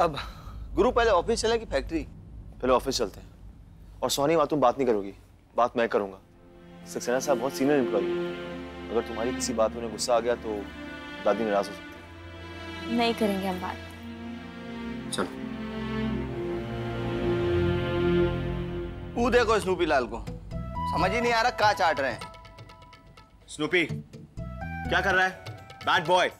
अब गुरु पहले ऑफिस चले कि फैक्ट्री? पहले ऑफिस चलते हैं। और सोनी बात तुम बात नहीं करोगी, बात मैं करूंगा। सक्सेना साहब बहुत सीनियर एम्प्लॉई है, अगर तुम्हारी किसी बात में उन्हें गुस्सा आ गया तो दादी नाराज हो सकती है। नहीं करेंगे हम बात। चलो। वो देखो स्नूपी लाल को, समझ ही नहीं आ रहा कहाँ चाट रहे हैं। स्नूपी क्या कर रहा है? Bad boy.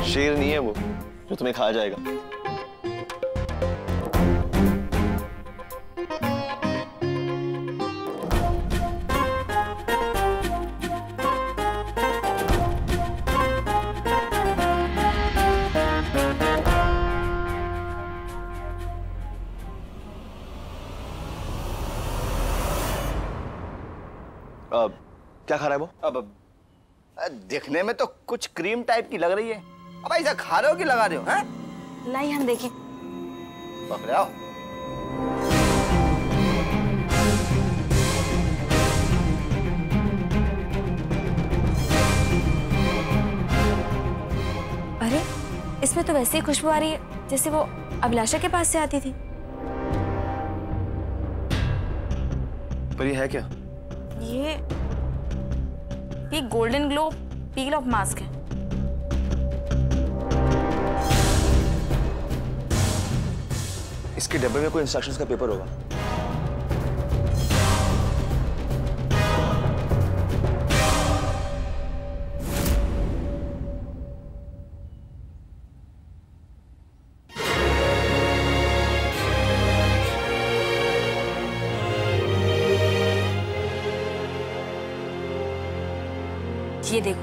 शेर नहीं है वो जो तुम्हें खाया जाएगा। क्या खा रहा है वो? अब देखने में तो कुछ क्रीम टाइप की लग रही है। अब ऐसा खा रहे हो कि लगा रहे हो? हैं? लाई हम देखें। पकड़े आओ। अरे इसमें तो वैसे ही खुशबू आ रही है जैसे वो अभिलाषा के पास से आती थी। पर ये है क्या? ये golden glow peel of mask है। इसके डब्बे में कोई इंस्ट्रक्शंस का पेपर होगा। ये देखो,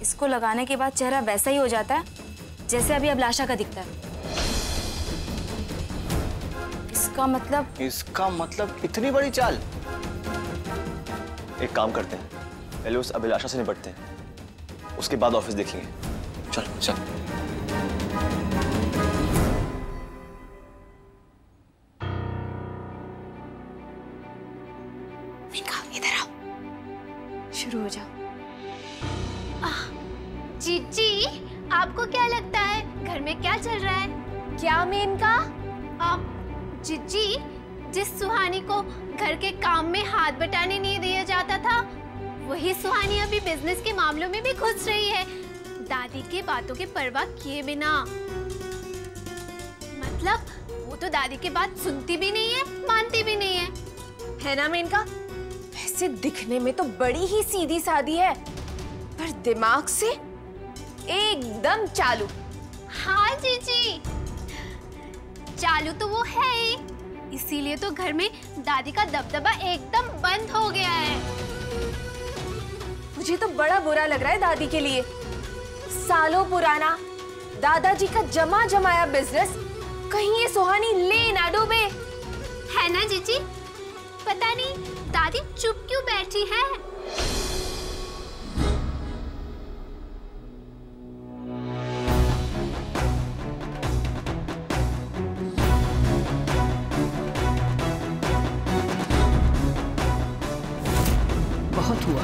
इसको लगाने के बाद चेहरा वैसा ही हो जाता है जैसे अभी अभिलाषा का दिखता है। इसका मतलब इतनी बड़ी चाल। एक काम करते हैं, पहले उस अभिलाषा से निपटते हैं, उसके बाद ऑफिस देखेंगे। चल चल। इधर आओ, शुरू हो जाओ। जीजी, आपको क्या लगता है घर में क्या चल रहा है? क्या मेनका? जीजी, जिस सुहानी को घर के काम में हाथ बटाने नहीं दिया जाता था, वही सुहानी अभी बिजनेस के मामलों में भी घुस रही है, दादी के बातों की परवाह किए बिना। मतलब वो तो दादी की बात सुनती भी नहीं है, मानती भी नहीं है ना मेनका? वैसे दिखने में तो बड़ी ही सीधी सादी है, पर दिमाग से एकदम चालू। हाँ जीजी, चालू तो वो है ही, इसीलिए तो घर में दादी का दबदबा एकदम बंद हो गया है। मुझे तो बड़ा बुरा लग रहा है दादी के लिए। सालों पुराना दादाजी का जमा जमाया बिजनेस कहीं ये सुहानी ले ना डूबे। है ना जीजी? पता नहीं दादी चुप क्यों बैठी है। बहुत हुआ,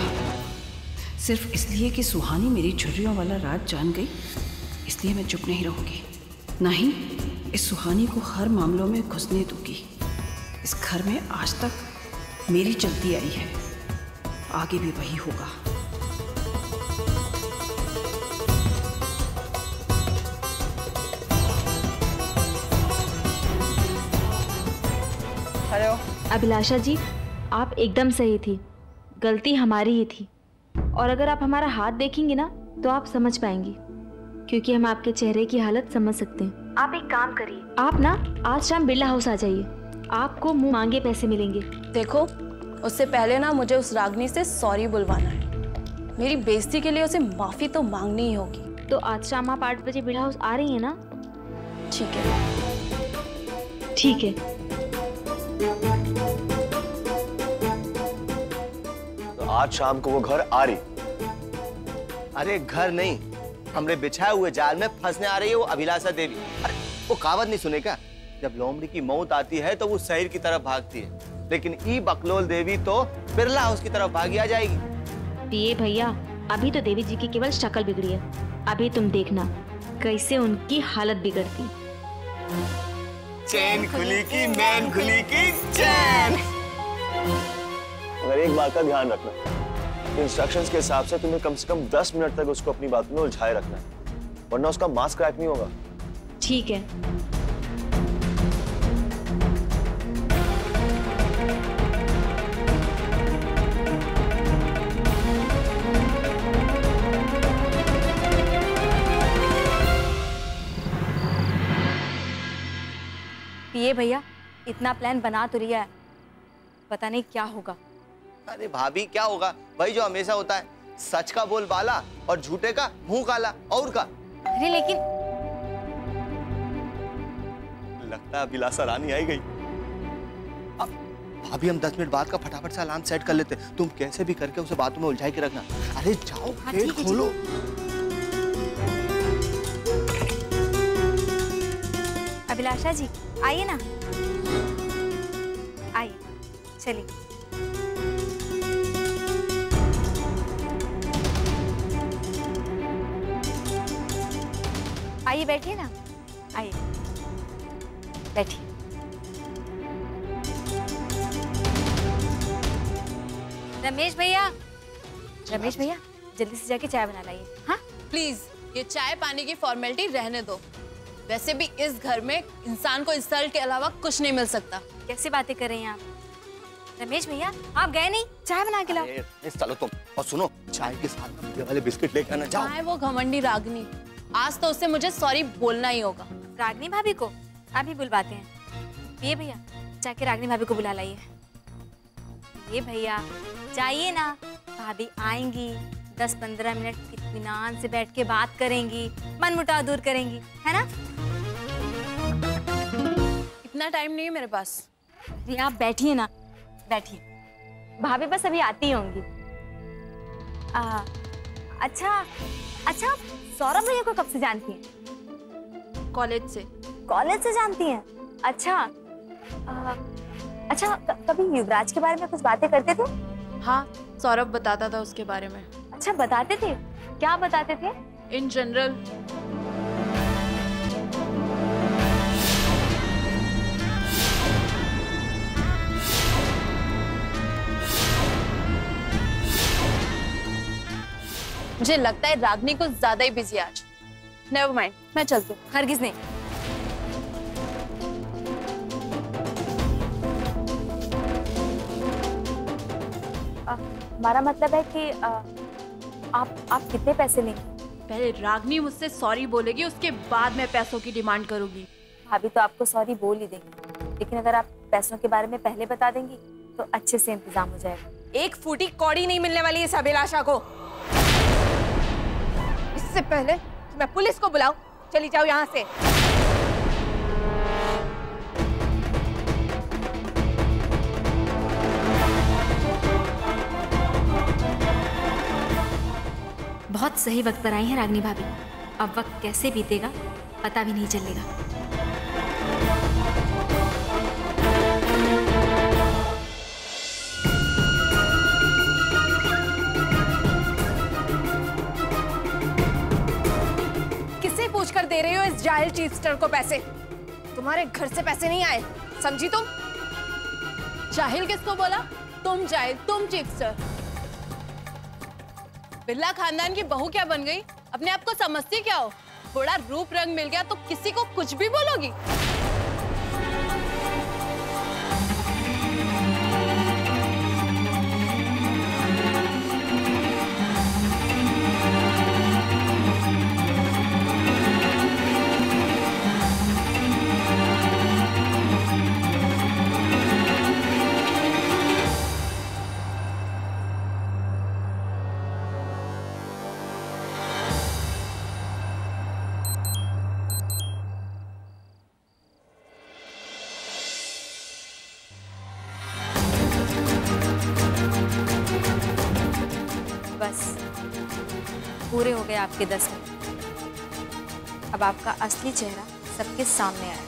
सिर्फ इसलिए कि सुहानी मेरी झुर्रियों वाला राज जान गई, इसलिए मैं चुप नहीं रहूंगी। नहीं, इस सुहानी को हर मामलों में घुसने दूंगी। इस घर में आज तक मेरी चलती आई है, आगे भी वही होगा। हेलो अभिलाषा जी, आप एकदम सही थी, गलती हमारी ही थी। और अगर आप हमारा हाथ देखेंगी ना तो आप समझ पाएंगी, क्योंकि हम आपके चेहरे की हालत समझ सकते हैं। आप एक काम करिए, आप ना आज शाम बिरला हाउस आ जाइए, आपको मुंह मांगे पैसे मिलेंगे। देखो, उससे पहले ना मुझे उस रागनी से सॉरी बुलवाना है। मेरी बेइज्जती के लिए उसे माफी तो मांगनी ही होगी। तो आज शाम आप 8 बजे बिरला हाउस आ रही हैं ना? ठीक है। ठीक है। आज शाम को वो घर आ रही? अरे घर नहीं, हमरे बिछाए हुए जाल में फंसने आ रही है वो अभिलाषा देवी। अरे वो कहावत नहीं सुने क्या? जब लोमड़ी की मौत आती है तो वो शहर की तरफ भागती है, लेकिन ई बकलोल देवी तो बिरला हाउस की तरफ भागी आ जाएगी। पिए भैया, अभी तो देवी जी की केवल शक्ल बिगड़ी है, अभी तुम देखना कैसे उनकी हालत बिगड़ती। चैन खुली की मैन खुली की चैन। मगर एक बात का ध्यान रखना, इंस्ट्रक्शंस के हिसाब से तुम्हें कम से कम 10 मिनट तक उसको अपनी बातों में उलझाए रखना है, वरना उसका मास्क क्रैक नहीं होगा। ठीक है। पिए भैया, इतना प्लान बना तो लिया है, पता नहीं क्या होगा। अरे भाभी क्या होगा, भाई जो हमेशा होता है, सच का बोल बाला और झूठे का मुंह काला। और का अरे लेकिन लगता है अभिलाषा रानी आई गई। अब भाभी हम 10 मिनट बाद का फटाफट से अलार्म सेट कर लेते, तुम कैसे भी करके उसे बातों में उलझाए के रखना। अरे जाओ गेट खोलो। अभिलाषा जी आइए ना, आइए, चलिए। आइए बैठिए ना, आइए बैठिए। रमेश भैया, रमेश भैया जल्दी से जाके चाय बना लाइए। हाँ प्लीज, ये चाय पानी की फॉर्मेलिटी रहने दो। वैसे भी इस घर में इंसान को इंसल्ट के अलावा कुछ नहीं मिल सकता। कैसी बातें कर रही हैं आप? रमेश भैया आप गए नहीं, चाय बना के लाओ। चलो तुम, और सुनो चाय के साथ ये वाले बिस्किट लेके आना। जाओ। है वो घमंडी रागनी, आज तो उससे मुझे सॉरी बोलना ही होगा। रागनी भाभी को अभी बुलवाते हैं। ये भैया जाके रागनी भाभी को बुला लाइए। ये भैया जाइए ना, भाभी आएंगी, 10-15 मिनट इत्मीनान से बैठ के बात करेंगी, मन मुटाव दूर करेंगी, है ना? इतना टाइम नहीं है मेरे पास। ये आप बैठिए ना, बैठिए, भाभी बस अभी आती होंगी। अच्छा अच्छा, सौरभ भैया को कब से जानती हैं? कॉलेज से। कॉलेज से जानती हैं? अच्छा अच्छा, कभी युवराज के बारे में कुछ बातें करते थे? हाँ, सौरभ बताता था उसके बारे में। अच्छा बताते थे, क्या बताते थे? In general. मुझे लगता है रागनी कुछ ज्यादा ही बिजी आज। नेवर माइंड, मैं चलती हूँ। हरगिज नहीं। हमारा मतलब है कि आप कितने पैसे लेंगे? पहले रागनी मुझसे सॉरी बोलेगी, उसके बाद मैं पैसों की डिमांड करूंगी। भाभी तो आपको सॉरी बोल ही देंगी, लेकिन अगर आप पैसों के बारे में पहले बता देंगी तो अच्छे से इंतजाम हो जाएगा। एक फूटी कौड़ी नहीं मिलने वाली है इस अभिलाषा को। इससे पहले कि मैं पुलिस को बुलाऊं, चली जाओ यहाँ से। बहुत सही वक्त पर आई हैं रागनी भाभी। अब वक्त कैसे बीतेगा पता भी नहीं चलेगा। किससे पूछकर दे रही हो इस जाहिल चीफस्टर को पैसे? तुम्हारे घर से पैसे नहीं आए, समझी तुम? जाहिल किसको बोला? तुम जाहिल, तुम चीफस्टर। बिरला खानदान की बहू क्या बन गई? अपने आप को समझती क्या हो? थोड़ा रूप रंग मिल गया तो किसी को कुछ भी बोलोगी? बस पूरे हो गए आपके 10 मिनट। अब आपका असली चेहरा सबके सामने आया।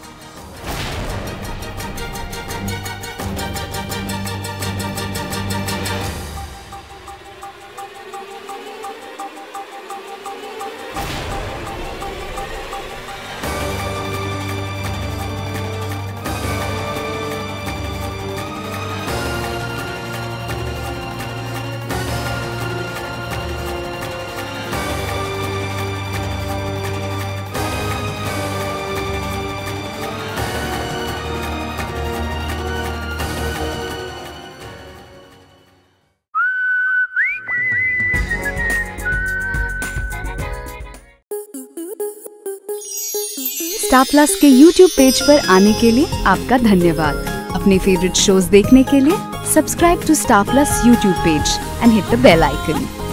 स्टार प्लस के YouTube पेज पर आने के लिए आपका धन्यवाद। अपने फेवरेट शोज देखने के लिए subscribe to Star Plus YouTube page and hit the bell icon.